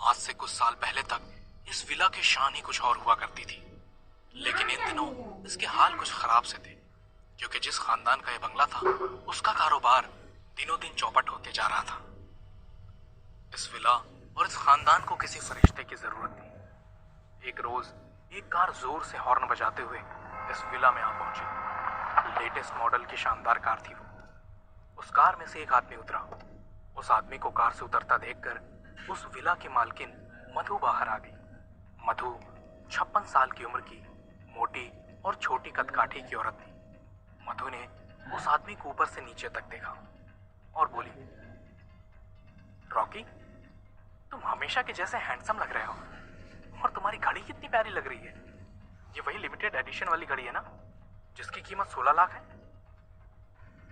आज से कुछ साल पहले तक इस विला की शान ही कुछ और हुआ करती थी, लेकिन इन दिनों इसके हाल कुछ खराब से थे, क्योंकि जिस खानदान का यह बंगला था उसका कारोबार दिनों दिन चौपट होते जा रहा था। इस विला और इस खानदान को किसी फरिश्ते की जरूरत थी। एक रोज एक कार जोर से हॉर्न बजाते हुए इस विला में आ पहुंची। लेटेस्ट मॉडल की शानदार कार थी वो। उस कार में से एक आदमी उतरा। उस आदमी को कार से उतरता देखकर उस विला की मालकिन मधु बाहर आ गई। मधु 56 साल की उम्र की मोटी और छोटी कदकाठी की औरत थी। मधु ने उस आदमी को ऊपर से नीचे तक देखा और बोली, रॉकी, तुम हमेशा के जैसे हैंडसम लग रहे हो और तुम्हारी घड़ी कितनी प्यारी लग रही है। ये वही लिमिटेड एडिशन वाली घड़ी है ना जिसकी कीमत 16 लाख है।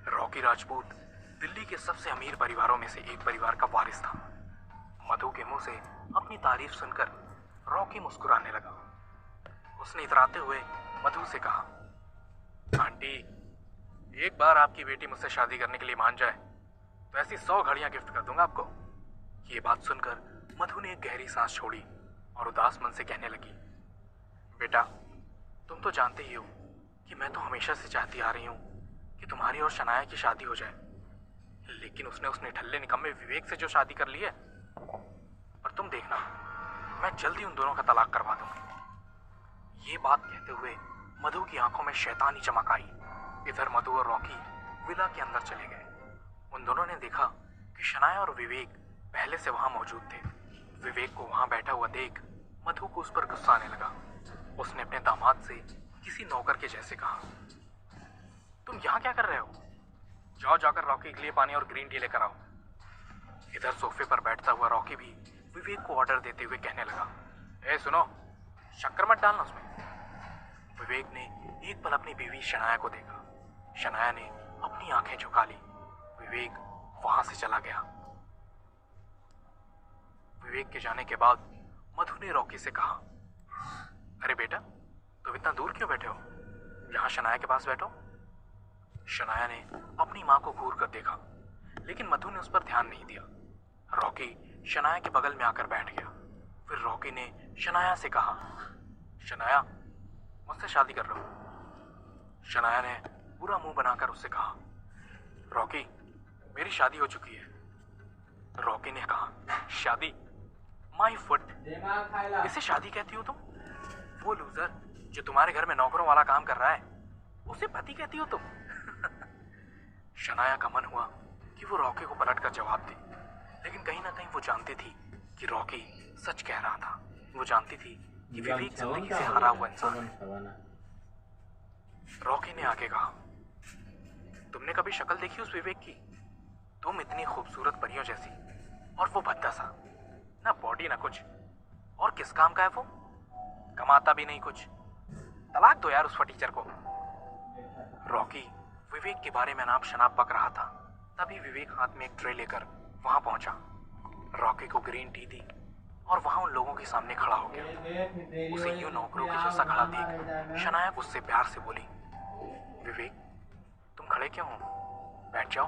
रॉकी राजपूत दिल्ली के सबसे अमीर परिवारों में से एक परिवार का वारिस था। मधु के मुंह से अपनी तारीफ सुनकर रॉकी मुस्कुराने लगा। उसने इतराते हुए मधु से कहा, आंटी, एक बार आपकी बेटी मुझसे शादी करने के लिए मान जाए तो ऐसी 100 घड़ियां गिफ्ट कर दूंगा आपको। ये बात सुनकर मधु ने एक गहरी सांस छोड़ी और उदास मन से कहने लगी, बेटा, तुम तो जानते ही हो कि मैं तो हमेशा से चाहती आ रही हूँ कि तुम्हारी और शनाया की शादी हो जाए, लेकिन उसने ठल्ले निकम्मे विवेक से जो शादी कर ली है, और तुम देखना, मैं जल्दी उन दोनों का तलाक करवा दूंगी। ये बात कहते हुए मधु की आंखों में शैतानी चमक आई। इधर मधु और रॉकी विला के अंदर चले गए। उन दोनों ने देखा कि शनाया और विवेक पहले से वहां मौजूद थे। विवेक को वहां बैठा हुआ देख मधु को उस पर गुस्सा आने लगा। उसने अपने दामाद से किसी नौकर के जैसे कहा, तुम यहाँ क्या कर रहे हो? जाओ जाकर रॉकी के लिए पानी और ग्रीन टी लेकर आओ। इधर सोफे पर बैठता हुआ रॉकी भी विवेक को ऑर्डर देते हुए कहने लगा, ए सुनो, शक्कर मत डालना उसमें। विवेक ने एक पल अपनी बीवी शनाया को देखा। शनाया ने अपनी आंखें झुका ली। विवेक वहां से चला गया। विवेक के जाने के बाद मधु ने रॉकी से कहा, अरे बेटा, तुम इतना दूर क्यों बैठे हो? यहाँ शनाया के पास बैठो। शनाया ने अपनी माँ को घूर कर देखा, लेकिन मधु ने उस पर ध्यान नहीं दिया। रॉकी शनाया के बगल में आकर बैठ गया। फिर रॉकी ने शनाया से कहा, शनाया, मुझसे शादी कर लो। शनाया ने बुरा मुंह बनाकर उससे कहा, रॉकी, मेरी शादी हो चुकी है। रॉकी ने कहा, शादी? माय फुट, इसे शादी कहती हो तुम? वो लूजर जो तुम्हारे घर में नौकरों वाला काम कर रहा है, उसे पति कहती हो तुम? शनाया का मन हुआ कि वो रॉकी को पलटकर जवाब दे, लेकिन कहीं ना कहीं वो जानती थी कि रॉकी सच कह रहा था। वो जानती थी कि विवेक जिंदगी से हारा हुआ इंसान है। रॉकी ने आगे कहा, तुमने कभी शक्ल देखी उस विवेक की? तुम इतनी खूबसूरत परियों जैसी, और वो भद्दा सा, ना बॉडी ना कुछ, और किस काम का है वो? कमाता भी नहीं कुछ। तलाक दो यार उस फटीचर को। रॉकी विवेक के बारे में अनाप शनाप बक रहा था। तभी विवेक हाथ में एक ट्रे लेकर वहां पहुंचा। रॉकी को ग्रीन टी दी और वहां उन लोगों के सामने खड़ा हो गया। उसे यूं नौकरों के जैसा खड़ा देख शनाया उससे प्यार से बोली, विवेक, तुम खड़े क्यों हो? बैठ जाओ।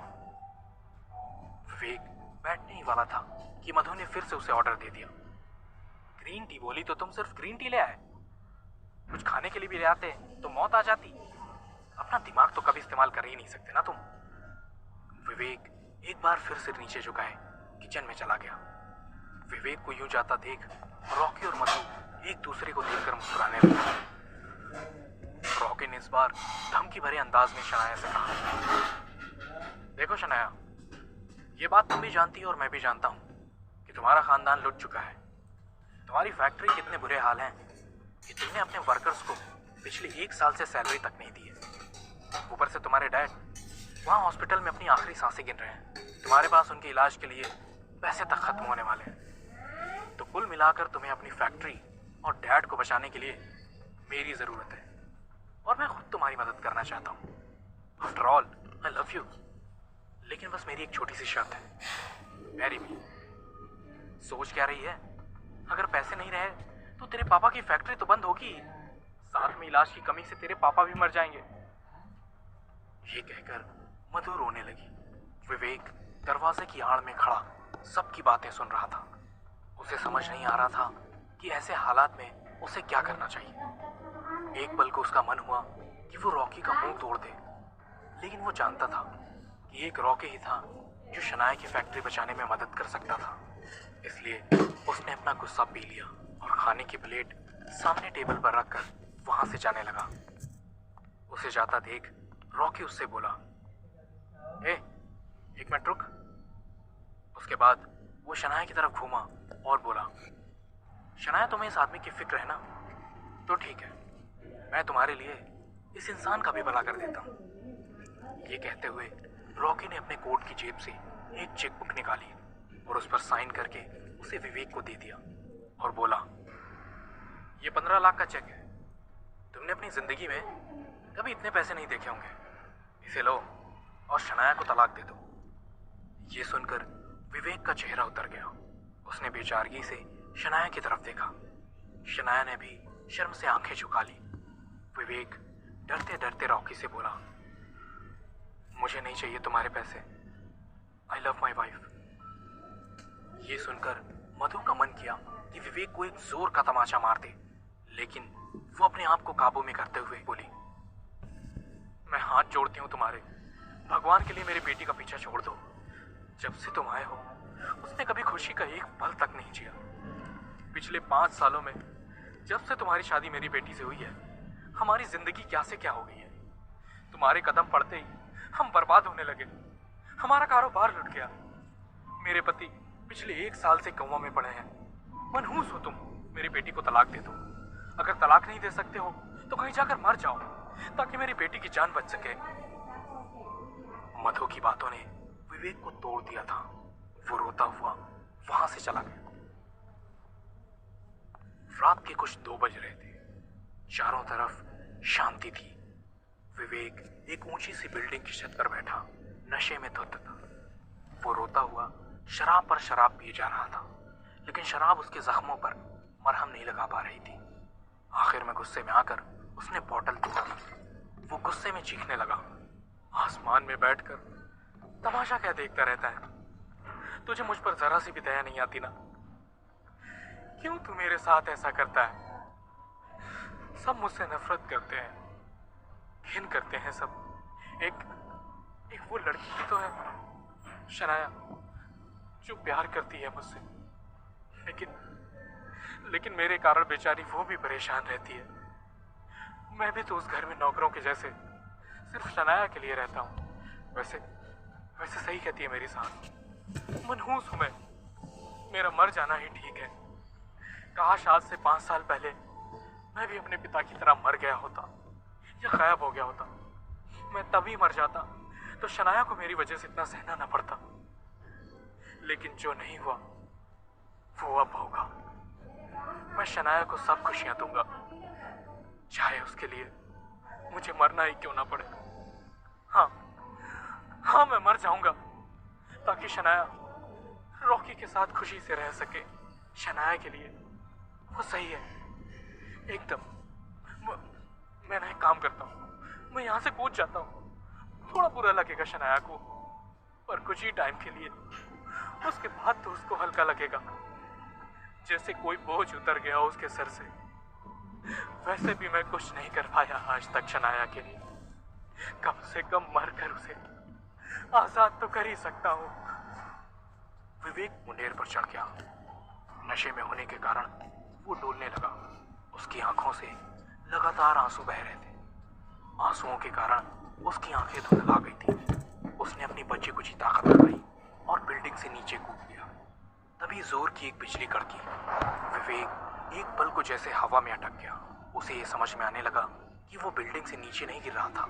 विवेक बैठने ही वाला था कि मधु ने फिर से उसे ऑर्डर दे दिया। ग्रीन टी बोली तो तुम सिर्फ ग्रीन टी ले आए? कुछ खाने के लिए भी ले आते तो मौत आ जाती। अपना दिमाग तो कभी इस्तेमाल कर ही नहीं सकते ना तुम। विवेक एक बार फिर से नीचे झुकाए किचन में चला गया। विवेक को यूं जाता देख रॉकी और मधु एक दूसरे को देखकर मुस्कुराने लगे। रॉकी ने इस बार धमकी भरे अंदाज में शनाया से कहा, देखो शनाया, ये बात तुम भी जानती हो और मैं भी जानता हूँ कि तुम्हारा खानदान लुट चुका है। तुम्हारी फैक्ट्री के इतने बुरे हाल हैं कि तुमने अपने वर्कर्स को पिछले 1 साल से सैलरी तक नहीं दी है। ऊपर से तुम्हारे डैड वहाँ हॉस्पिटल में अपनी आखिरी सांसें गिन रहे हैं। तुम्हारे पास उनके इलाज के लिए पैसे तक खत्म होने वाले हैं। तो कुल मिलाकर तुम्हें अपनी फैक्ट्री और डैड को बचाने के लिए मेरी ज़रूरत है, और मैं खुद तुम्हारी मदद करना चाहता हूँ। After all I love you, लेकिन बस मेरी एक छोटी सी शर्त है, मैरी मी। सोच क्या रही है? अगर पैसे नहीं रहे तो तेरे पापा की फैक्ट्री तो बंद होगी, साथ में इलाज की कमी से तेरे पापा भी मर जाएंगे। ये कहकर मधु रोने लगी। विवेक दरवाजे की आड़ में खड़ा सबकी बातें सुन रहा था। उसे समझ नहीं आ रहा था कि ऐसे हालात में उसे क्या करना चाहिए। एक पल को उसका मन हुआ कि वो रॉकी का मुंह तोड़ दे, लेकिन वो जानता था कि एक रॉकी ही था जो शनाया की फैक्ट्री बचाने में मदद कर सकता था। इसलिए उसने अपना गुस्सा पी लिया और खाने की प्लेट सामने टेबल पर रखकर वहां से जाने लगा। उसे जाता देख रॉकी उससे बोला, ए, एक मिनट रुक। उसके बाद वो शनाया की तरफ घूमा और बोला, शनाया, तुम्हें इस आदमी की फिक्र है ना? तो ठीक है, मैं तुम्हारे लिए इस इंसान का भी भला कर देता हूँ। ये कहते हुए रॉकी ने अपने कोट की जेब से एक चेकबुक निकाली और उस पर साइन करके उसे विवेक को दे दिया और बोला, ये 15 लाख का चेक है। तुमने अपनी जिंदगी में कभी इतने पैसे नहीं देखे होंगे। इसे लो और शनाया को तलाक दे दो। ये सुनकर विवेक का चेहरा उतर गया। उसने बेचारगी से शनाया की तरफ देखा। शनाया ने भी शर्म से आंखें झुका ली। विवेक डरते डरते रॉकी से बोला, मुझे नहीं चाहिए तुम्हारे पैसे। I love my wife. ये सुनकर मधु का मन किया कि विवेक को एक जोर का तमाचा मार दे, लेकिन वो अपने आप को काबू में करते हुए बोली, मैं हाथ जोड़ती हूँ तुम्हारे, भगवान के लिए मेरी बेटी का पीछा छोड़ दो। जब से तुम आए हो उसने कभी खुशी का एक पल तक नहीं जिया। पिछले 5 सालों में जब से तुम्हारी शादी मेरी बेटी से हुई है, हमारी जिंदगी क्या से क्या हो गई है। तुम्हारे कदम पड़ते ही हम बर्बाद होने लगे। हमारा कारोबार लुट गया। मेरे पति पिछले 1 साल से कोमा में पड़े हैं। मनहूस हो तुम, मेरी बेटी को तलाक दे दो। अगर तलाक नहीं दे सकते हो तो कहीं जाकर मर जाओ ताकि मेरी बेटी की जान बच सके। मधु की बातों ने विवेक को तोड़ दिया था। वो रोता हुआ वहां से चला गया। रात के कुछ 2 बज रहे थे। चारों तरफ शांति थी। विवेक एक ऊंची सी बिल्डिंग की छत पर बैठा नशे में धुत था। वो रोता हुआ शराब पर शराब पिए जा रहा था, लेकिन शराब उसके जख्मों पर मरहम नहीं लगा पा रही थी। आखिर में गुस्से में आकर उसने बोतल तोड़ दी। वो गुस्से में चीखने लगा, आसमान में बैठकर तमाशा क्या देखता रहता है? तुझे मुझ पर जरा सी भी दया नहीं आती ना? क्यों तू मेरे साथ ऐसा करता है? सब मुझसे नफरत करते हैं, घिन करते हैं सब। एक वो लड़की की तो है, शनाया, जो प्यार करती है मुझसे, लेकिन मेरे कारण बेचारी वो भी परेशान रहती है। मैं भी तो उस घर में नौकरों के जैसे सिर्फ शनाया के लिए रहता हूँ। वैसे सही कहती है मेरी सास। मनहूस हूं मेरा मर जाना ही ठीक है। काश आज से 5 साल पहले मैं भी अपने पिता की तरह मर गया होता या गायब हो गया होता। मैं तभी मर जाता तो शनाया को मेरी वजह से इतना सहना न पड़ता। लेकिन जो नहीं हुआ वो अब होगा। मैं शनाया को सब खुशियां दूंगा, चाहे उसके लिए मुझे मरना ही क्यों ना पड़े। हाँ, मैं मर जाऊंगा ताकि शनाया रॉकी के साथ खुशी से रह सके। शनाया के लिए वो सही है एकदम। मैं ना एक काम करता हूँ, मैं यहाँ से कूद जाता हूँ। थोड़ा बुरा लगेगा शनाया को, पर कुछ ही टाइम के लिए। उसके बाद तो उसको हल्का लगेगा, जैसे कोई बोझ उतर गया उसके सर से। वैसे भी मैं कुछ नहीं कर पाया आज तक शनाया के लिए। कम से कम मर कर उसे आजाद तो कर ही सकता हूँ। विवेक मुंडेर पर चढ़ गया। नशे में होने के कारण वो डोलने लगा। उसकी आंखों से लगातार आंसू बह रहे थे। आंसुओं के कारण उसकी आंखें धुंधला गई थी। उसने अपनी बची कुची ताकत लगाई और बिल्डिंग से नीचे कूद गया। तभी जोर की एक बिजली कड़की। विवेक एक पल को जैसे हवा में अटक गया। उसे ये समझ में आने लगा कि वो बिल्डिंग से नीचे नहीं गिर रहा था,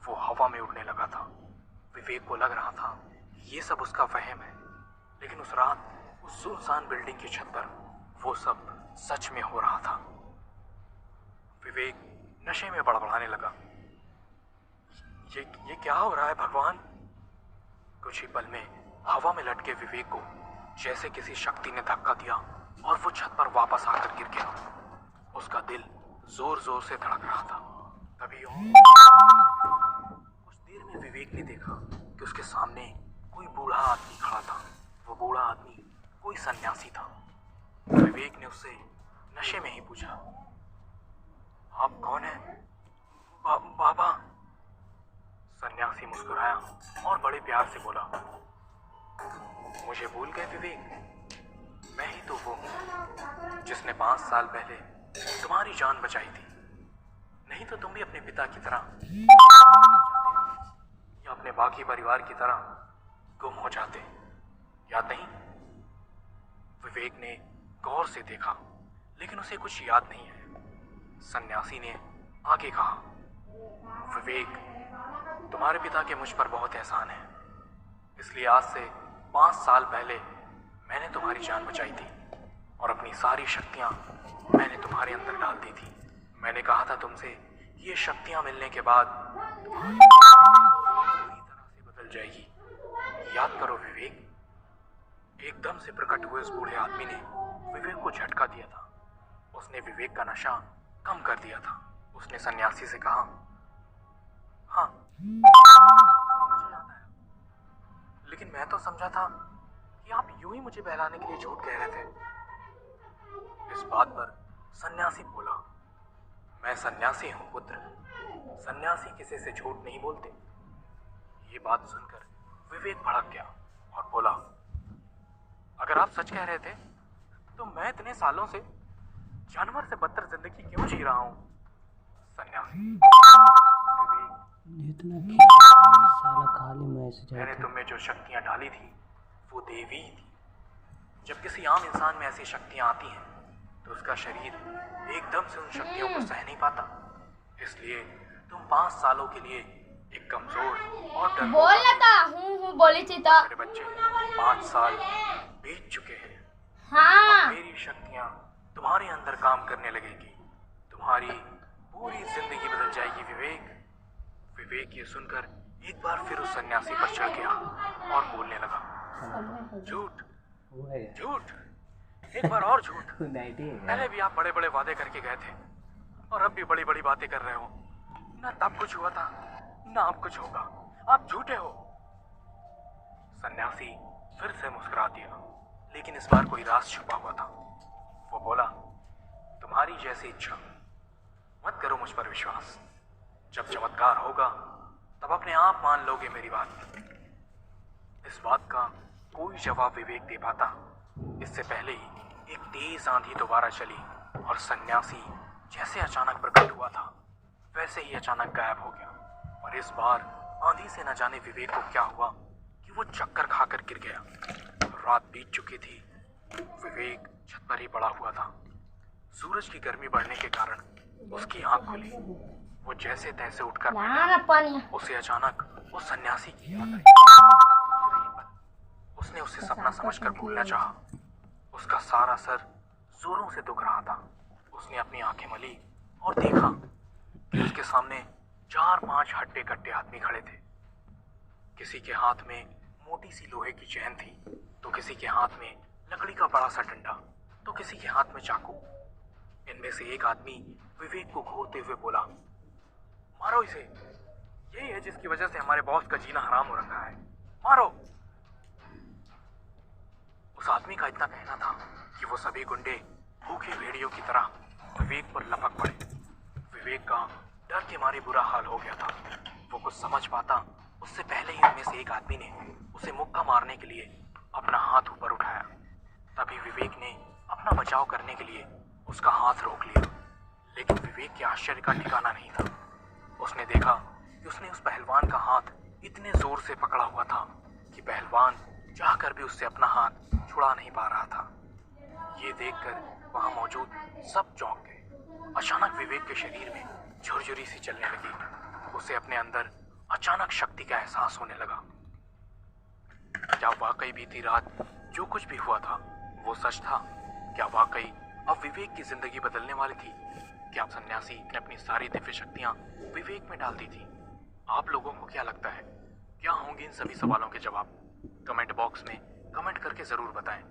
वो हवा में उड़ने लगा था। विवेक को लग रहा था ये सब उसका वहम है, लेकिन उस रात उस सुनसान बिल्डिंग की छत पर वो सब सच में हो रहा था। विवेक नशे में बड़बड़ाने लगा, ये क्या हो रहा है भगवान? कुछ ही पल में हवा में लटके विवेक को जैसे किसी शक्ति ने धक्का दिया और वो छत पर वापस आकर गिर गया। उसका दिल जोर जोर से धड़क रहा था। तभी कुछ देर में विवेक ने देखा कि उसके सामने कोई बूढ़ा आदमी खड़ा था। वो बूढ़ा आदमी कोई सन्यासी था। प्यार से बोला, मुझे भूल गए विवेक? मैं ही तो वो हूँ जिसने 5 साल पहले तुम्हारी जान बचाई थी। नहीं तो तुम भी अपने पिता की तरह या अपने बाकी परिवार की तरह गुम हो जाते। याद नहीं? विवेक ने गौर से देखा, लेकिन उसे कुछ याद नहीं है। सन्यासी ने आगे कहा, विवेक, तुम्हारे पिता के मुझ पर बहुत एहसान है, इसलिए आज से 5 साल पहले मैंने तुम्हारी जान बचाई थी और अपनी सारी शक्तियां मैंने तुम्हारे अंदर डाल दी थी। मैंने कहा था तुमसे, ये शक्तियां मिलने के बाद पूरी तरह से बदल जाएगी। याद करो विवेक। एकदम से प्रकट हुए उस बूढ़े आदमी ने विवेक को झटका दिया था। उसने विवेक का नशा कम कर दिया था। उसने सन्यासी से कहा, हाँ मुझे याद आया, लेकिन मैं तो समझा था कि आप यूं ही मुझे बहलाने के लिए झूठ कह रहे थे। इस बात पर सन्यासी बोला, मैं सन्यासी हूं पुत्र, सन्यासी किसी से झूठ नहीं बोलते। ये बात सुनकर विवेक भड़क गया और बोला, अगर आप सच कह रहे थे तो मैं इतने सालों से जानवर से बदतर जिंदगी क्यों जी रहा हूं? सन्यासी, साला खाली मैंने तुम में जो शक्तियां डाली थी वो देवी थी। जब किसी आम इंसान में ऐसी शक्तियां आती हैं तो उसका शरीर एकदम से उन शक्तियों को सह नहीं पाता। इसलिए तुम 5 सालों के लिए एक कमजोर और बोली थी तो मेरे बच्चे 5 साल बीत चुके हैं। हाँ। अब मेरी शक्तियां तुम्हारे अंदर काम करने लगेगी, तुम्हारी पूरी जिंदगी बदल जाएगी विवेक। विवेक ये सुनकर एक बार फिर उस सन्यासी पर चढ़ गया और बोलने लगा, झूठ झूठ, एक बार और झूठ। पहले भी आप बड़े बड़े वादे करके गए थे और अब भी बड़ी बड़ी बातें कर रहे हो। ना तब कुछ हुआ था, ना अब कुछ होगा, आप झूठे हो। सन्यासी फिर से मुस्कुरा दिया, लेकिन इस बार कोई राज छुपा हुआ था। वो बोला, तुम्हारी जैसी इच्छा, मत करो मुझ पर विश्वास। जब चमत्कार होगा तब अपने आप मान लोगे मेरी बात। इस बात का कोई जवाब विवेक दे पाता, इससे पहले ही एक तेज आंधी दोबारा चली और सन्यासी जैसे अचानक प्रकट हुआ था वैसे ही अचानक गायब हो गया। और इस बार आंधी से न जाने विवेक को क्या हुआ कि वो चक्कर खाकर गिर गया। रात बीत चुकी थी, विवेक छत पर ही पड़ा हुआ था। सूरज की गर्मी बढ़ने के कारण उसकी आंख खुली। वो जैसे तैसे उठकर बैठा। उसे अचानक उस सन्यासी की याद आई। उसने उसे सपना समझकर भूलना चाहा। उसका सारा सर जोरों से दुख रहा था। उसने अपनी आंखें मली और देखा कि उसके सामने 4-5 हट्टे कट्टे आदमी खड़े थे। किसी के हाथ में मोटी सी लोहे की चैन थी, तो किसी के हाथ में लकड़ी का बड़ा सा डंडा, तो किसी के हाथ में चाकू। इनमें से एक आदमी विवेक को घूरते हुए बोला, मारो इसे, यही है जिसकी वजह से हमारे बॉस का जीना हराम हो रखा है, मारो। उस आदमी का इतना कहना था कि वो सभी गुंडे भूखे भेड़ियों की तरह विवेक पर लपक पड़े। विवेक का डर के मारे बुरा हाल हो गया था। वो कुछ समझ पाता उससे पहले ही उनमें से एक आदमी ने उसे मुक्का मारने के लिए अपना हाथ ऊपर उठाया। तभी विवेक ने अपना बचाव करने के लिए उसका हाथ रोक लिया, लेकिन विवेक के आश्चर्य का ठिकाना नहीं था। उसने देखा कि उसने उस पहलवान का हाथ इतने जोर से पकड़ा हुआ था कि पहलवान चाहकर भी उससे अपना हाथ छुड़ा नहीं पा रहा था। ये देखकर वहां मौजूद सब चौंक गए। अचानक विवेक के शरीर में झुरझुरी सी चलने लगी। उसे अपने अंदर अचानक शक्ति का एहसास होने लगा। क्या वाकई बीती रात जो कुछ भी हुआ था वो सच था? क्या वाकई अब विवेक की जिंदगी बदलने वाली थी? क्या सन्यासी ने अपनी सारी दिव्य शक्तियां विवेक में डाल दी थी? आप लोगों को क्या लगता है, क्या होंगे इन सभी सवालों के जवाब? कमेंट बॉक्स में कमेंट करके जरूर बताएं।